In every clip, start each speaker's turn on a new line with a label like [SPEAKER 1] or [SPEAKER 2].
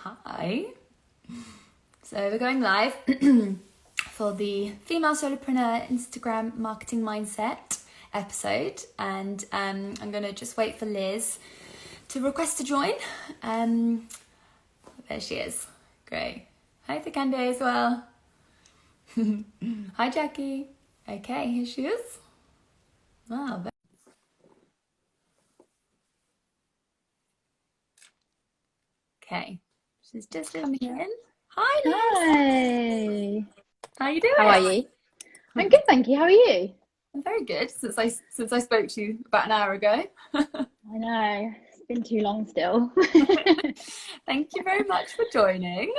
[SPEAKER 1] Hi. So we're going live for the Female Solopreneur Instagram Marketing Mindset episode, and I'm going to just wait for Liz to request to join. There she is. Great. Hi Thakande as well. Hi Jackie. Okay, here she is. Wow. Okay, she's just coming in. Hi Liz.
[SPEAKER 2] Hi.
[SPEAKER 1] How you doing?
[SPEAKER 2] How are you? I'm good, thank you. How are you?
[SPEAKER 1] I'm very good since I spoke to you about an hour ago.
[SPEAKER 2] I know, it's been too long still.
[SPEAKER 1] Thank you very much for joining.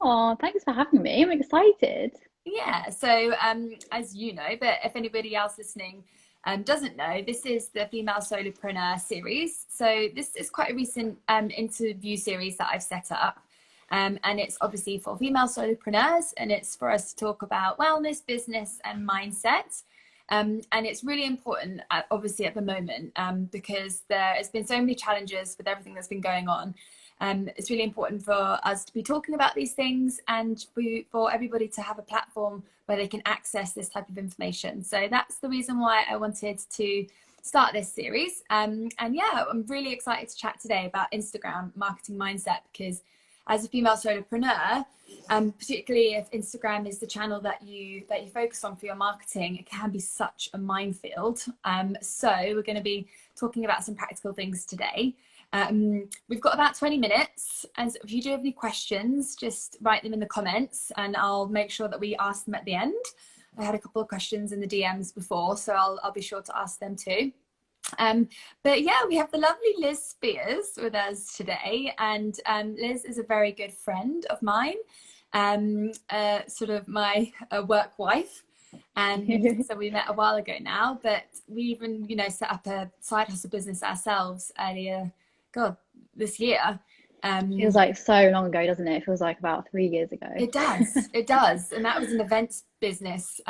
[SPEAKER 2] Oh, thanks for having me. I'm excited.
[SPEAKER 1] Yeah, so as you know, but if anybody else listening doesn't know, this is the Female Solopreneur series. So this is quite a recent interview series that I've set up. And it's obviously for female solopreneurs, and it's for us to talk about wellness, business, and mindset. And it's really important, obviously, at the moment, because there has been so many challenges with everything that's been going on. It's really important for us to be talking about these things, and for everybody to have a platform where they can access this type of information. So that's the reason why I wanted to start this series. And yeah, I'm really excited to chat today about Instagram marketing mindset, because as a female solopreneur, particularly if Instagram is the channel that you focus on for your marketing, it can be such a minefield. So we're going to be talking about some practical things today. We've got about 20 minutes, and so if you do have any questions, just write them in the comments and I'll make sure that we ask them at the end. I had a couple of questions in the DMs before, so I'll be sure to ask them too. But yeah, we have the lovely Liz Spears with us today, and Liz is a very good friend of mine, sort of my work wife, and so we met a while ago now, but we even, set up a side hustle business ourselves earlier, this year.
[SPEAKER 2] Feels like so long ago, doesn't it? It feels like about 3 years ago.
[SPEAKER 1] It does. And that was an events business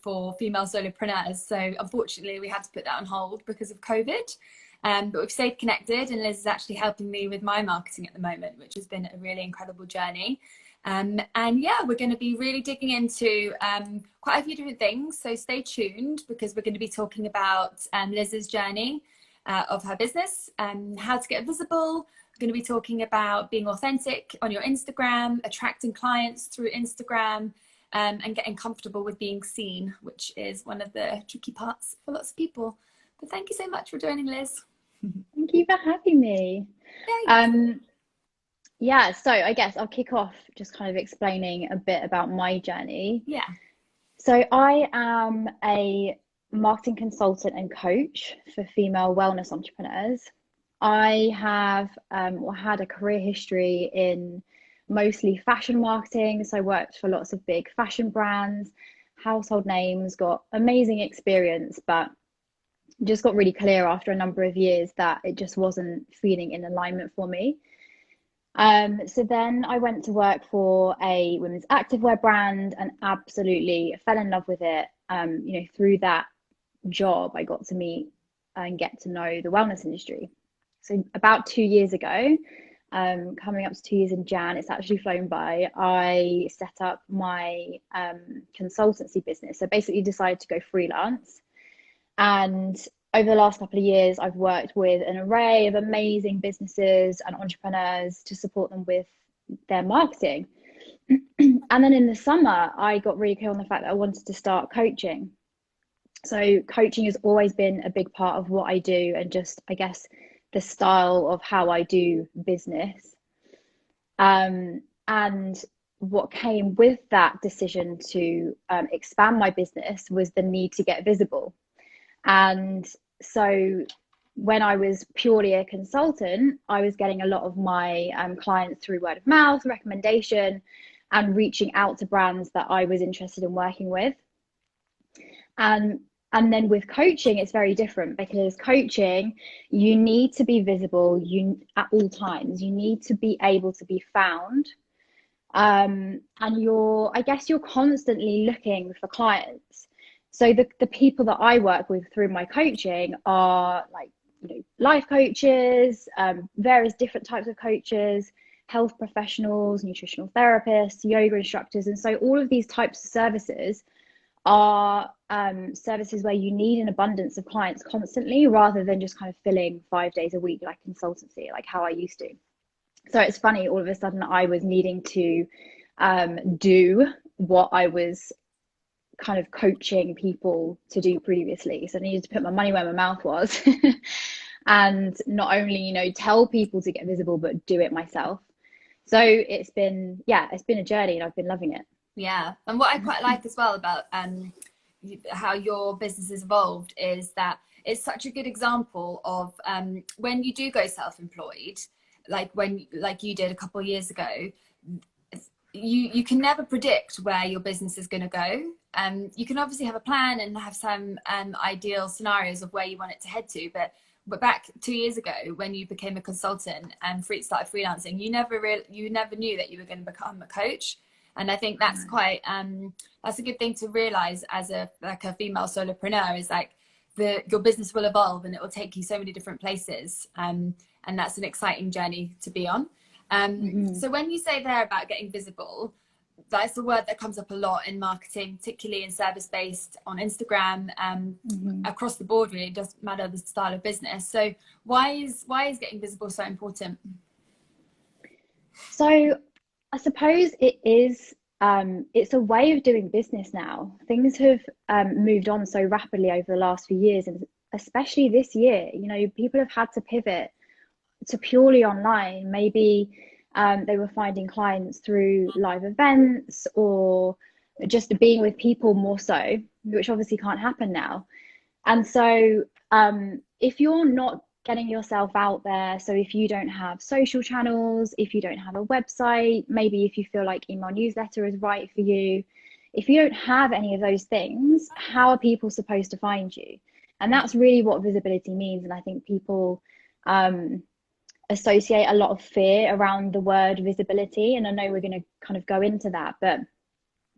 [SPEAKER 1] for female solopreneurs. So unfortunately, we had to put that on hold because of COVID. But we've stayed connected, and Liz is actually helping me with my marketing at the moment, which has been a really incredible journey. And yeah, we're going to be really digging into quite a few different things. So stay tuned, because we're going to be talking about Liz's journey of her business, how to get visible. Going to be talking about being authentic on your Instagram, attracting clients through Instagram, and getting comfortable with being seen, which is one of the tricky parts for lots of people. But thank you so much for joining, Liz.
[SPEAKER 2] Thank you for having me. Yeah, so I guess I'll kick off just kind of explaining a bit about my journey.
[SPEAKER 1] Yeah.
[SPEAKER 2] So I am a marketing consultant and coach for female wellness entrepreneurs. I have had a career history in mostly fashion marketing. So I worked for lots of big fashion brands, household names, got amazing experience, but just got really clear after a number of years that it just wasn't feeling in alignment for me. So then I went to work for a women's activewear brand and absolutely fell in love with it. Through that job, I got to meet and get to know the wellness industry. So about 2 years ago, coming up to 2 years in Jan, it's actually flown by, I set up my consultancy business. So basically decided to go freelance. And over the last couple of years, I've worked with an array of amazing businesses and entrepreneurs to support them with their marketing. And then in the summer, I got really clear on the fact that I wanted to start coaching. So coaching has always been a big part of what I do, and just, I guess, the style of how I do business. And what came with that decision to expand my business was the need to get visible. And so when I was purely a consultant, I was getting a lot of my clients through word of mouth, recommendation, and reaching out to brands that I was interested in working with. And then with coaching, it's very different, because coaching, you need to be visible at all times. You need to be able to be found. And I guess you're constantly looking for clients. So the people that I work with through my coaching are like, life coaches, various different types of coaches, health professionals, nutritional therapists, yoga instructors. And so all of these types of services are services where you need an abundance of clients constantly, rather than just kind of filling 5 days a week like consultancy, like how I used to. So it's funny, all of a sudden I was needing to do what I was kind of coaching people to do previously. So I needed to put my money where my mouth was and not only, you know, tell people to get visible, but do it myself. So it's been a journey, and I've been loving it.
[SPEAKER 1] Yeah. And what I quite like as well about how your business has evolved is that it's such a good example of when you do go self-employed, like you did a couple of years ago, you can never predict where your business is going to go. You can obviously have a plan and have some ideal scenarios of where you want it to head to, but back 2 years ago when you became a consultant and started freelancing, you never knew that you were going to become a coach. And I think that's quite that's a good thing to realize as a female solopreneur, is like your business will evolve and it will take you so many different places, and that's an exciting journey to be on. So when you say there about getting visible, that's a word that comes up a lot in marketing, particularly in service-based, on Instagram, across the board really. It doesn't matter the style of business. So why is getting visible so important?
[SPEAKER 2] So I suppose it is, it's a way of doing business now. Things have moved on so rapidly over the last few years, and especially this year, you know, people have had to pivot to purely online. Maybe they were finding clients through live events or just being with people more so, which obviously can't happen now. And so if you're not getting yourself out there, so if you don't have social channels, if you don't have a website, maybe if you feel like email newsletter is right for you, if you don't have any of those things, how are people supposed to find you? And that's really what visibility means. And I think people associate a lot of fear around the word visibility, and I know we're going to kind of go into that, but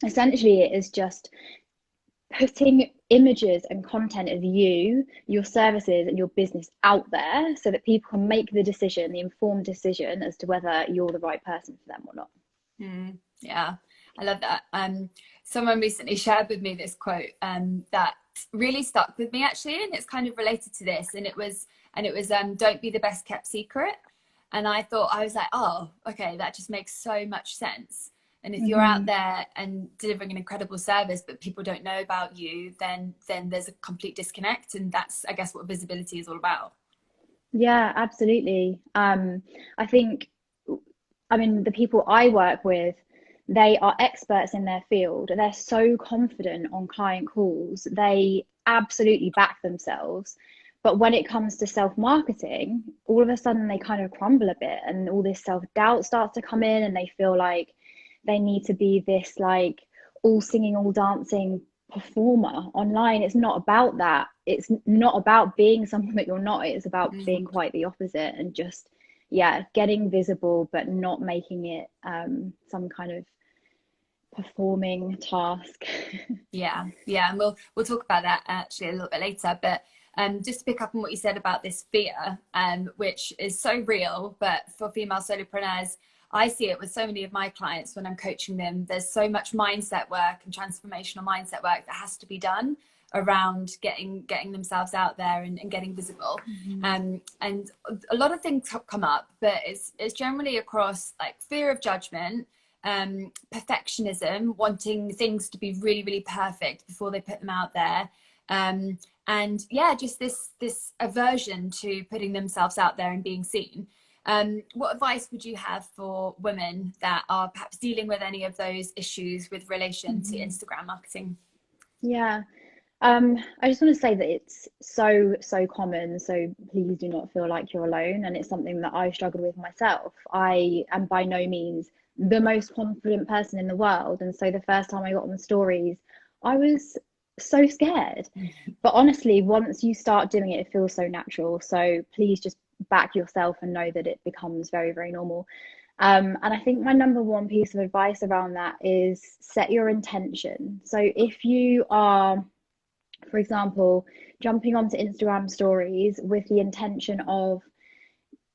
[SPEAKER 2] essentially it is just putting images and content of you, your services and your business out there so that people can make the informed decision as to whether you're the right person for them or not.
[SPEAKER 1] Yeah, I love that. Someone recently shared with me this quote that really stuck with me actually, and it's kind of related to this, and it was don't be the best kept secret. And I was like, oh, okay, that just makes so much sense. And if you're out there and delivering an incredible service, but people don't know about you, then there's a complete disconnect. And that's, I guess, what visibility is all about.
[SPEAKER 2] Yeah, absolutely. I think, I mean, the people I work with, they are experts in their field. They're so confident on client calls. They absolutely back themselves. But when it comes to self-marketing, all of a sudden they kind of crumble a bit, and all this self-doubt starts to come in, and they feel like they need to be this like all singing, all dancing performer online. It's not about that. It's not about being something that you're not. It's about being quite the opposite, and just, getting visible, but not making it some kind of performing task.
[SPEAKER 1] Yeah. And we'll talk about that actually a little bit later. But just to pick up on what you said about this fear, which is so real, but for female solopreneurs, I see it with so many of my clients when I'm coaching them. There's so much mindset work and transformational mindset work that has to be done around getting themselves out there and getting visible. And a lot of things come up, but it's generally across like fear of judgment, perfectionism, wanting things to be really, really perfect before they put them out there. And just this aversion to putting themselves out there and being seen. What advice would you have for women that are perhaps dealing with any of those issues with relation to Instagram marketing?
[SPEAKER 2] Yeah, I just want to say that it's so common. So please do not feel like you're alone. And it's something that I struggled with myself. I am by no means the most confident person in the world. And so the first time I got on the stories, I was so scared. But honestly, once you start doing it, it feels so natural. So please just back yourself and know that it becomes very, very normal. And I think my number one piece of advice around that is set your intention. So if you are, for example, jumping onto Instagram stories with the intention of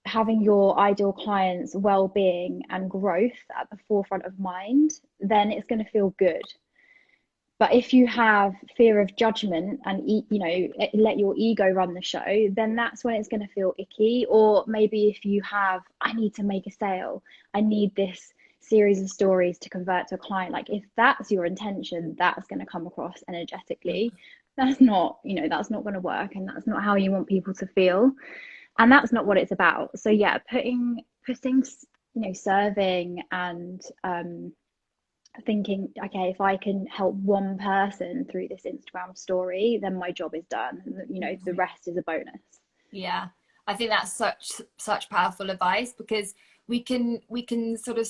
[SPEAKER 2] having your ideal clients' well-being and growth at the forefront of mind, then it's going to feel good. But if you have fear of judgment and let your ego run the show, then that's when it's going to feel icky. Or maybe if you have, I need to make a sale, I need this series of stories to convert to a client. Like if that's your intention, that's going to come across energetically. That's not, that's not going to work, and that's not how you want people to feel. And that's not what it's about. So yeah, putting serving and thinking, okay, if I can help one person through this Instagram story, then my job is done. And, the rest is a bonus.
[SPEAKER 1] Yeah, I think that's such powerful advice, because we can sort of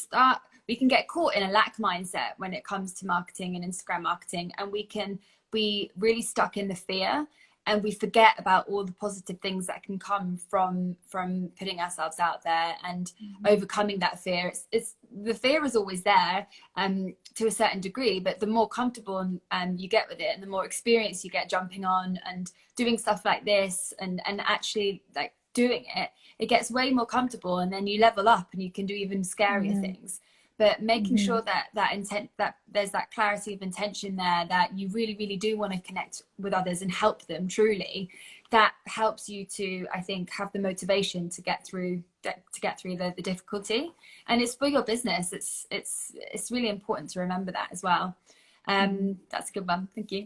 [SPEAKER 1] we can get caught in a lack mindset when it comes to marketing and Instagram marketing, and we can be really stuck in the fear, and we forget about all the positive things that can come from putting ourselves out there and overcoming that fear. It's the fear is always there to a certain degree, but the more comfortable you get with it, and the more experience you get jumping on and doing stuff like this and actually like doing it, it gets way more comfortable, and then you level up and you can do even scarier things. But making sure that intent, that there's that clarity of intention there, that you really, really do want to connect with others and help them truly, that helps you to, I think, have the motivation to get through the difficulty. And it's for your business. It's really important to remember that as well. That's a good one. Thank you.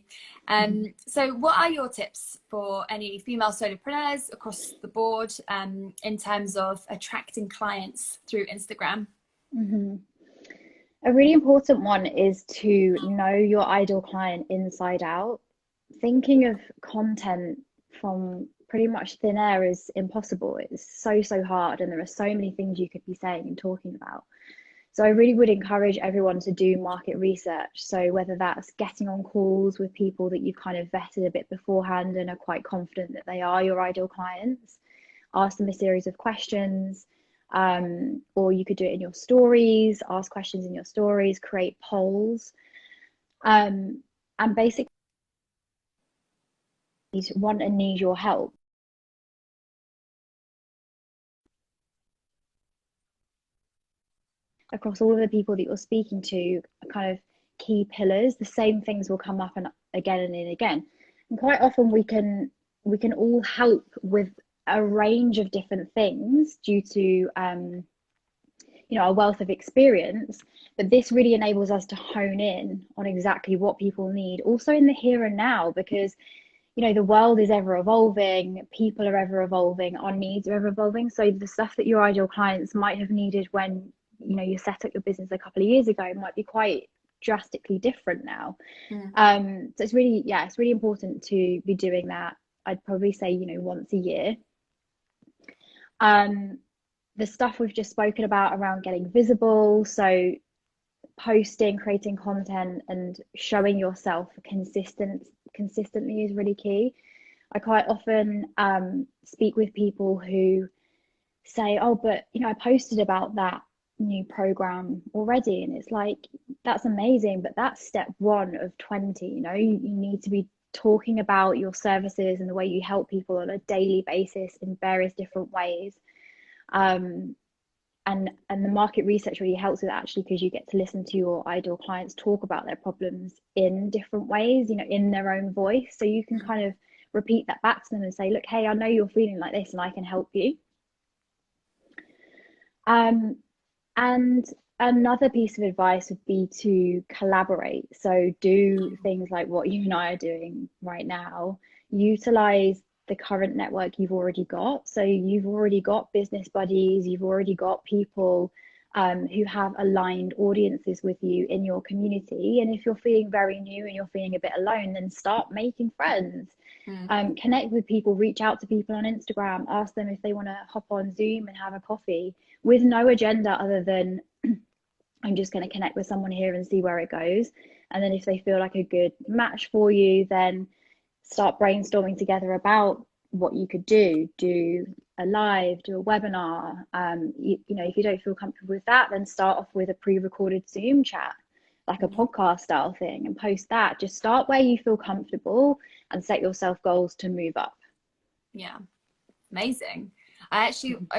[SPEAKER 1] So what are your tips for any female solopreneurs across the board in terms of attracting clients through Instagram?
[SPEAKER 2] A really important one is to know your ideal client inside out. Thinking of content from pretty much thin air is impossible. It's so hard, and there are so many things you could be saying and talking about. So I really would encourage everyone to do market research. So whether that's getting on calls with people that you've kind of vetted a bit beforehand and are quite confident that they are your ideal clients, ask them a series of questions. Or you could do it in your stories, ask questions in your stories, create polls, and basically want and need your help. Across all of the people that you're speaking to, kind of key pillars, the same things will come up and again and again. And quite often we can all help with a range of different things due to a wealth of experience, but this really enables us to hone in on exactly what people need, also in the here and now, because the world is ever evolving, people are ever evolving, our needs are ever evolving. So the stuff that your ideal clients might have needed when you set up your business a couple of years ago might be quite drastically different now. So it's really important to be doing that. I'd probably say once a year. The stuff we've just spoken about around getting visible, so posting, creating content and showing yourself consistently is really key. I quite often speak with people who say, oh, but I posted about that new program already, and it's like, that's amazing, but that's step 1 of 20. You need to be talking about your services and the way you help people on a daily basis in various different ways. And the market research really helps with that, actually, because you get to listen to your ideal clients talk about their problems in different ways, in their own voice. So you can kind of repeat that back to them and say, look, hey, I know you're feeling like this and I can help you. And another piece of advice would be to collaborate. So do things like what you and I are doing right now. Utilize the current network you've already got. So you've already got business buddies, you've already got people who have aligned audiences with you in your community. And if you're feeling very new and you're feeling a bit alone, then start making friends. Connect with people, reach out to people on Instagram, ask them if they want to hop on Zoom and have a coffee, with no agenda other than I'm just going to connect with someone here and see where it goes. And then if they feel like a good match for you, then start brainstorming together about what you could do a live, do a webinar. If you don't feel comfortable with that, then start off with a pre-recorded Zoom chat, like a podcast style thing, and post that. Just start where you feel comfortable and set yourself goals to move up.
[SPEAKER 1] Yeah, amazing. I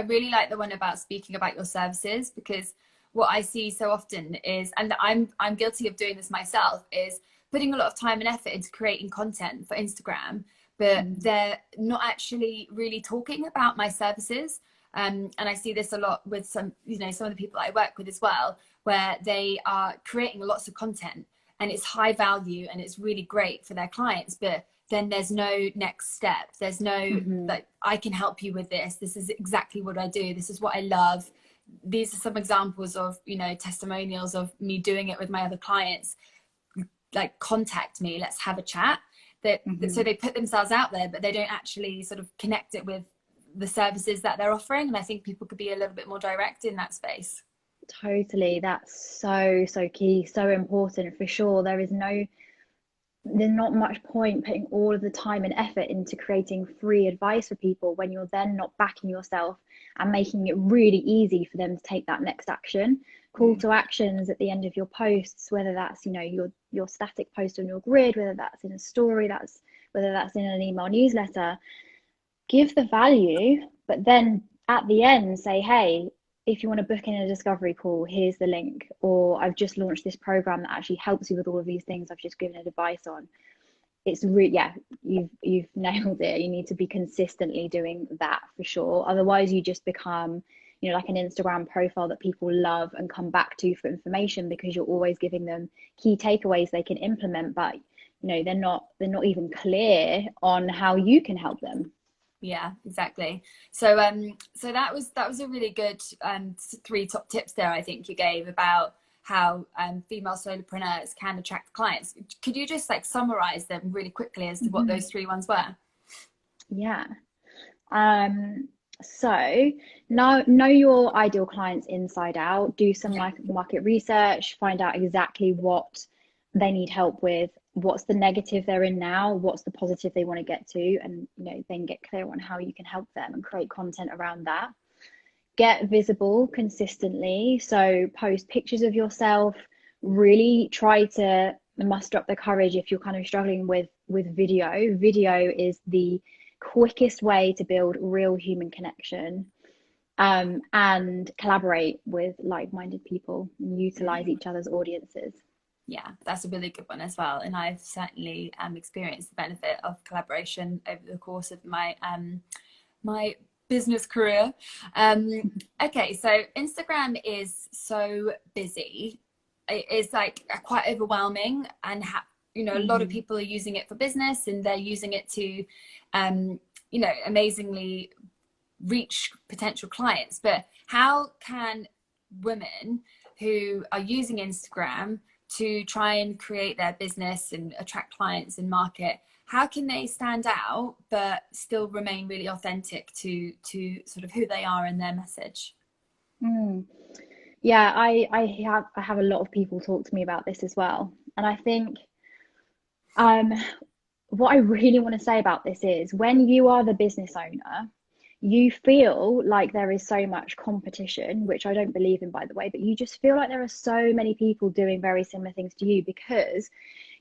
[SPEAKER 1] really like the one about speaking about your services, because what I see so often is, and I'm guilty of doing this myself, is putting a lot of time and effort into creating content for Instagram, but they're not actually really talking about my services. And I see this a lot with some of the people I work with as well, where they are creating lots of content and it's high value and it's really great for their clients, but then there's no next step. There's no, like, I can help you with this. This is exactly what I do. This is what I love. These are some examples of, testimonials of me doing it with my other clients. Like, contact me, let's have a chat. So they put themselves out there, but they don't actually sort of connect it with the services that they're offering. And I think people could be a little bit more direct in that space.
[SPEAKER 2] Totally. That's so key, so important for sure. There's not much point putting all of the time and effort into creating free advice for people when you're then not backing yourself and making it really easy for them to take that next action. Call to actions at the end of your posts, whether that's your static post on your grid, whether that's in a story, whether that's in an email newsletter. Give the value, but then at the end say, hey, if you want to book in a discovery call, here's the link. Or I've just launched this program that actually helps you with all of these things I've just given advice on. It's really, you've nailed it. You need to be consistently doing that for sure. Otherwise you just become, like an Instagram profile that people love and come back to for information, because you're always giving them key takeaways they can implement, but they're not even clear on how you can help them.
[SPEAKER 1] Yeah, exactly. So so that was a really good 3 top tips there, I think you gave, about how female solopreneurs can attract clients. Could you just summarize them really quickly as to what those 3 ones were?
[SPEAKER 2] Yeah. So know your ideal clients inside out. Do some market research, find out exactly what they need help with, what's the negative they're in now, what's the positive they want to get to, and then get clear on how you can help them and create content around that. Get visible consistently, so post pictures of yourself. Really try to muster up the courage if you're kind of struggling with video is the quickest way to build real human connection, and collaborate with like-minded people and utilize each other's audiences.
[SPEAKER 1] Yeah, that's a really good one as well. And I've certainly experienced the benefit of collaboration over the course of my my business career. Okay, so Instagram is so busy. It is quite overwhelming, and a lot of people are using it for business, and they're using it to amazingly reach potential clients. But how can women who are using Instagram to try and create their business and attract clients and market, how can they stand out but still remain really authentic to sort of who they are and their message?
[SPEAKER 2] Yeah, I have a lot of people talk to me about this as well. And I think what I really want to say about this is, when you are the business owner, you feel like there is so much competition, which I don't believe in, by the way, but you just feel like there are so many people doing very similar things to you because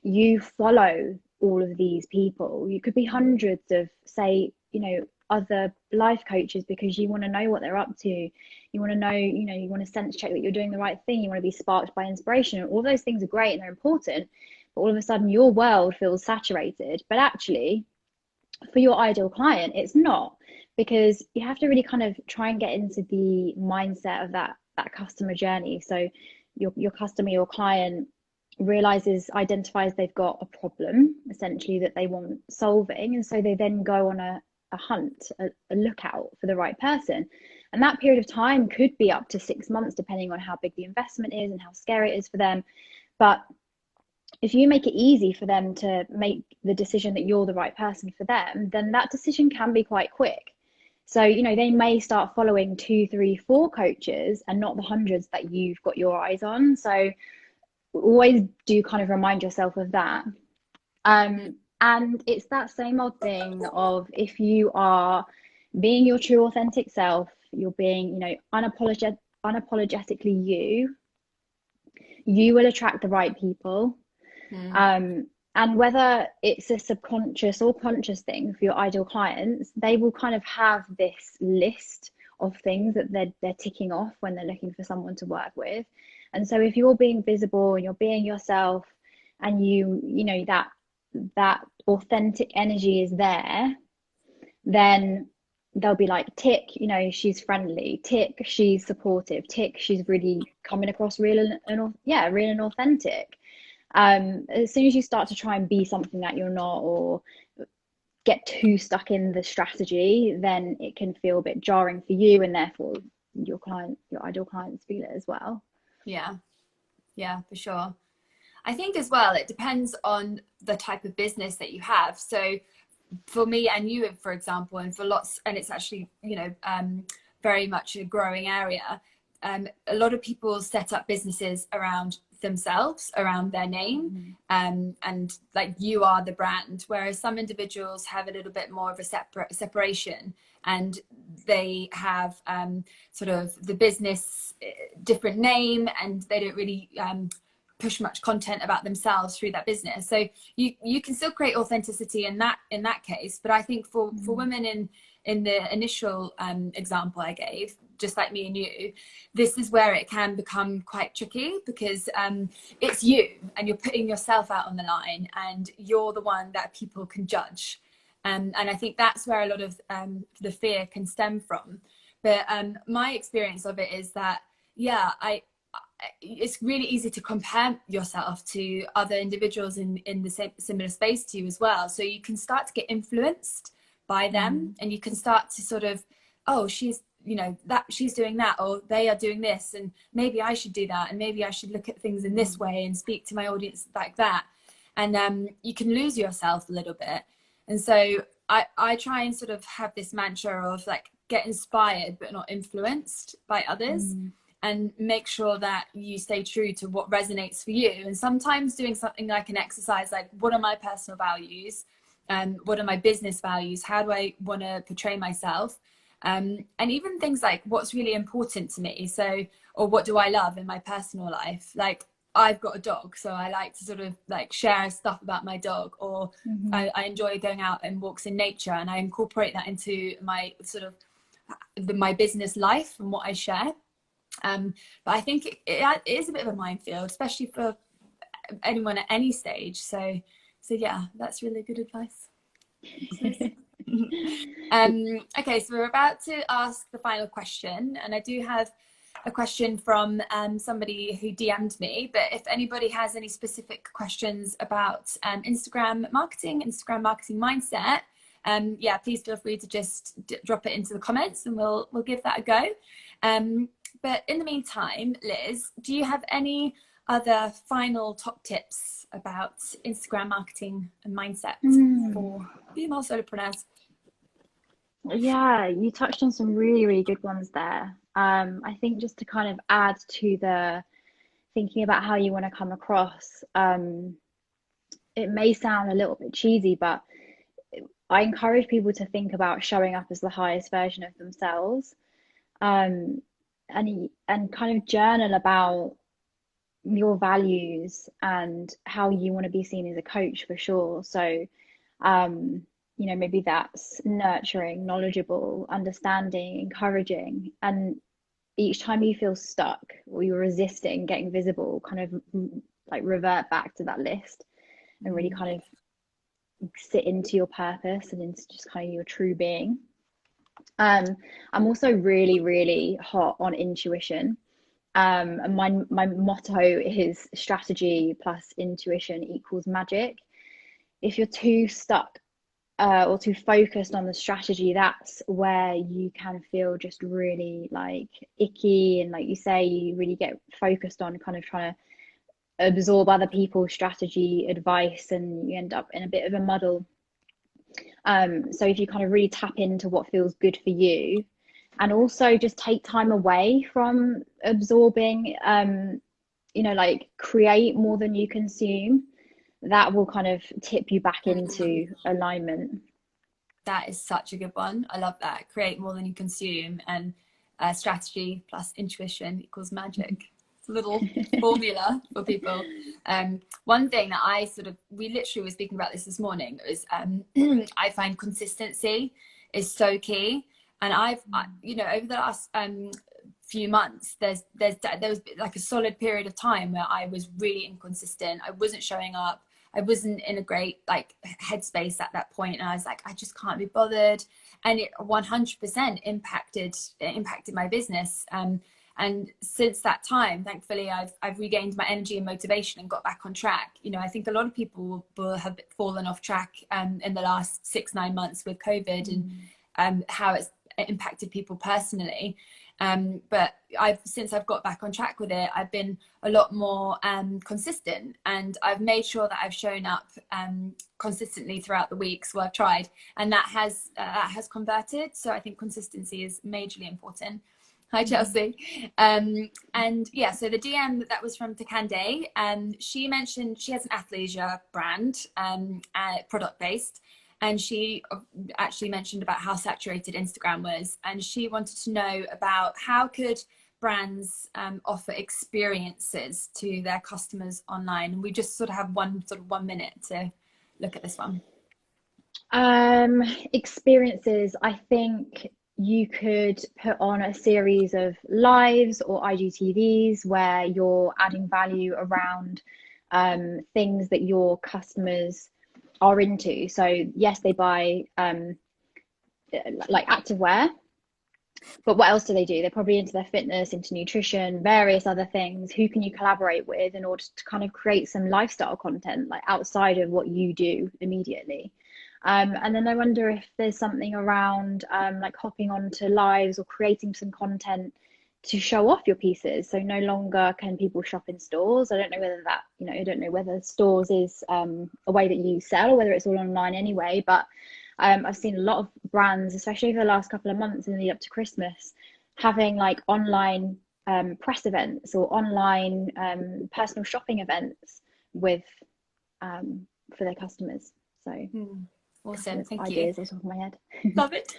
[SPEAKER 2] you follow all of these people. You could be hundreds of, say, other life coaches, because you want to know what they're up to. You want to know, you want to sense check that you're doing the right thing. You want to be sparked by inspiration. And all those things are great and they're important, but all of a sudden your world feels saturated. But actually, for your ideal client, it's not, because you have to really kind of try and get into the mindset of that customer journey. So your customer, your client identifies they've got a problem essentially that they want solving, and so they then go on a hunt, a lookout for the right person. And that period of time could be up to 6 months, depending on how big the investment is and how scary it is for them. But if you make it easy for them to make the decision that you're the right person for them, then that decision can be quite quick. So, they may start following 2, 3, 4 coaches and not the hundreds that you've got your eyes on. So always do kind of remind yourself of that. And it's that same old thing of, if you are being your true authentic self, you're being, unapologetically you will attract the right people. And whether it's a subconscious or conscious thing for your ideal clients, they will kind of have this list of things that they're ticking off when they're looking for someone to work with. And so if you're being visible and you're being yourself, and you know that authentic energy is there, then they'll be like, tick, you know, she's friendly, tick, she's supportive, tick, she's really coming across real and authentic. As soon as you start to try and be something that you're not, or get too stuck in the strategy, then it can feel a bit jarring for you, and therefore your ideal clients feel it as well.
[SPEAKER 1] Yeah, for sure. I think as well, it depends on the type of business that you have. So for me and you, for example, and for lots, and it's actually, you know, very much a growing area. A lot of people set up businesses around themselves, around their name, and like, you are the brand, whereas some individuals have a little bit more of a separation, and they have sort of the business different name, and they don't really push much content about themselves through that business. So you can still create authenticity in that case. But I think for women in the initial example I gave, just like me and you, this is where it can become quite tricky, because it's you, and you're putting yourself out on the line, and you're the one that people can judge. And I think that's where a lot of the fear can stem from. But my experience of it is that, yeah, it's really easy to compare yourself to other individuals in the same similar space to you as well. So you can start to get influenced by them, and you can start to sort of, oh, she's, you know, that she's doing that, or they are doing this, and maybe I should do that, and maybe I should look at things in this way and speak to my audience like that. And you can lose yourself a little bit. And so I try and sort of have this mantra of like, get inspired but not influenced by others, and make sure that you stay true to what resonates for you. And sometimes doing something like an exercise, like, what are my personal values? What are my business values? How do I want to portray myself? And even things like, what's really important to me? So, or what do I love in my personal life? Like, I've got a dog, so I like to sort of like share stuff about my dog, or I enjoy going out and walks in nature, and I incorporate that into my sort of my business life and what I share. But I think it is a bit of a minefield, especially for anyone at any stage. So yeah, that's really good advice. Okay, so we're about to ask the final question, and I do have a question from somebody who DM'd me. But if anybody has any specific questions about Instagram marketing mindset, yeah, please feel free to just drop it into the comments, and we'll give that a go. But in the meantime, Liz, do you have any other final top tips about Instagram marketing and mindset for female solopreneurs?
[SPEAKER 2] Yeah, you touched on some really, really good ones there. I think just to kind of add to the thinking about how you want to come across, it may sound a little bit cheesy, but I encourage people to think about showing up as the highest version of themselves, and kind of journal about your values and how you want to be seen as a coach, for sure. So you know, maybe that's nurturing, knowledgeable, understanding, encouraging. And each time you feel stuck or you're resisting getting visible, kind of like revert back to that list and really kind of sit into your purpose and into just kind of your true being. I'm also really, really hot on intuition. And my motto is strategy plus intuition equals magic. If you're too stuck or too focused on the strategy, that's where you can feel just really like icky, and like you say, you really get focused on kind of trying to absorb other people's strategy advice, and you end up in a bit of a muddle. So if you kind of really tap into what feels good for you, and also just take time away from absorbing, you know, like create more than you consume, that will kind of tip you back into alignment.
[SPEAKER 1] That is such a good one. I love that. Create more than you consume, and strategy plus intuition equals magic. little formula for people. One thing that we literally were speaking about this morning is I find consistency is so key. And over the last few months, there was like a solid period of time where I was really inconsistent. I wasn't showing up. I wasn't in a great like headspace at that point, and I was like, I just can't be bothered, and it 100% impacted my business. And since that time, thankfully, I've regained my energy and motivation and got back on track. I think a lot of people will have fallen off track in the last 6-9 months with COVID and how it's impacted people personally. But since I've got back on track with it, I've been a lot more consistent, and I've made sure that I've shown up consistently throughout the weeks where I've tried, and that has converted. So I think consistency is majorly important. Hi, Chelsea. And yeah, so the DM that was from Takande, she mentioned she has an athleisure brand, product based. And she actually mentioned about how saturated Instagram was. And she wanted to know about how could brands offer experiences to their customers online. And we just sort of have 1 minute to look at this one.
[SPEAKER 2] Experiences, I think you could put on a series of lives or IGTVs where you're adding value around things that your customers are into. So yes, they buy like activewear, but what else do? They're probably into their fitness, into nutrition, various other things. Who can you collaborate with in order to kind of create some lifestyle content like outside of what you do immediately? And then I wonder if there's something around like hopping onto lives or creating some content to show off your pieces. So no longer can people shop in stores. I don't know whether that, I don't know whether stores is a way that you sell or whether it's all online anyway, but I've seen a lot of brands, especially over the last couple of months in the lead up to Christmas, having like online press events or online personal shopping events with for their customers. So
[SPEAKER 1] awesome, thank you.
[SPEAKER 2] Ideas off the top of my head.
[SPEAKER 1] Love it.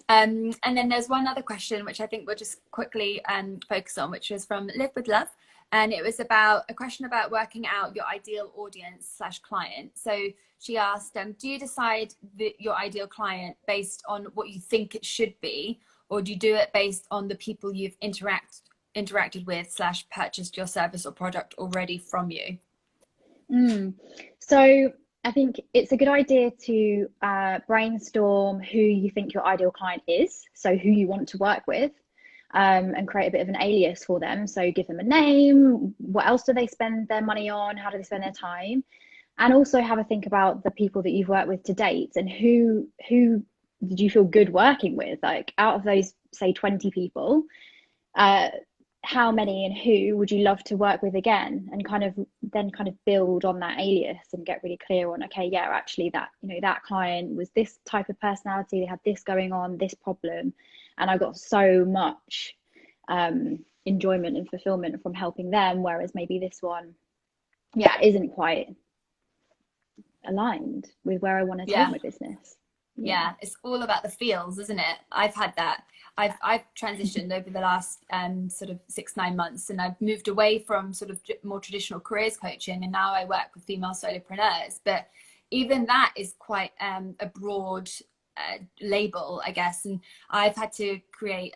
[SPEAKER 1] And then there's one other question which I think we'll just quickly focus on, which was from Live with Love, and it was about a question about working out your ideal audience / client. So she asked, do you decide your ideal client based on what you think it should be, or do you do it based on the people you've interacted with / purchased your service or product already from you?
[SPEAKER 2] So I think it's a good idea to brainstorm who you think your ideal client is, so who you want to work with, and create a bit of an alias for them. So give them a name. What else do they spend their money on? How do they spend their time? And also have a think about the people that you've worked with to date, and who did you feel good working with? Like out of those, say 20 people, how many and who would you love to work with again, and kind of build on that alias and get really clear on, okay, yeah, actually that, that client was this type of personality, they had this going on, this problem, and I got so much enjoyment and fulfillment from helping them, whereas maybe this one isn't quite aligned with where I want to take my business.
[SPEAKER 1] Yeah, it's all about the feels, isn't it? I've had that. I've transitioned over the last sort of 6-9 months, and I've moved away from sort of more traditional careers coaching, and now I work with female solopreneurs. But even that is quite a broad label, I guess, and I've had to create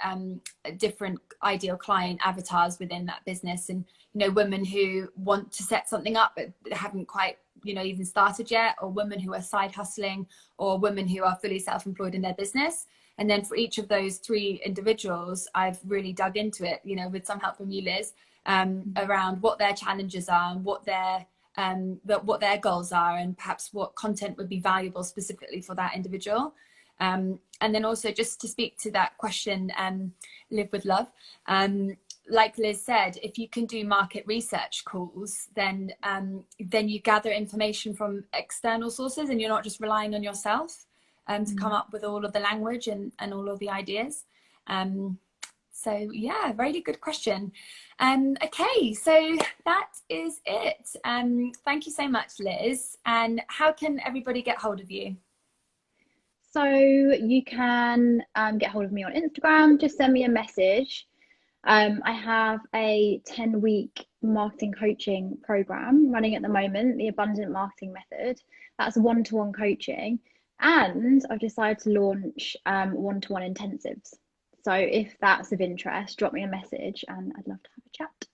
[SPEAKER 1] different ideal client avatars within that business, and women who want to set something up but haven't quite even started yet, or women who are side hustling, or women who are fully self-employed in their business. And then for each of those 3 individuals, I've really dug into it, with some help from you, Liz, around what their challenges are and what their goals are, and perhaps what content would be valuable specifically for that individual. And then also just to speak to that question, Live with Love, like Liz said, if you can do market research calls, then you gather information from external sources, and you're not just relying on yourself to come up with all of the language and all of the ideas. So yeah, very good question. Okay, so that is it. Thank you so much, Liz. And how can everybody get hold of you?
[SPEAKER 2] So you can get hold of me on Instagram. Just send me a message. I have a 10-week marketing coaching program running at the moment, the Abundant Marketing Method. That's one-to-one coaching. And I've decided to launch one-to-one intensives. So if that's of interest, drop me a message and I'd love to have a chat.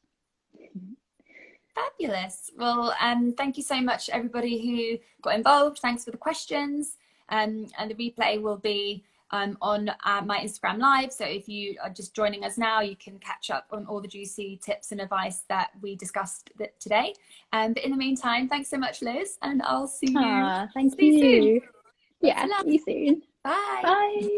[SPEAKER 1] Fabulous. Well, thank you so much, everybody who got involved. Thanks for the questions. And the replay will be on my Instagram live. So if you are just joining us now, you can catch up on all the juicy tips and advice that we discussed today. But in the meantime, thanks so much, Liz, and I'll see you.
[SPEAKER 2] Thank you.
[SPEAKER 1] Soon.
[SPEAKER 2] Yeah, see you soon.
[SPEAKER 1] Bye.
[SPEAKER 2] Bye.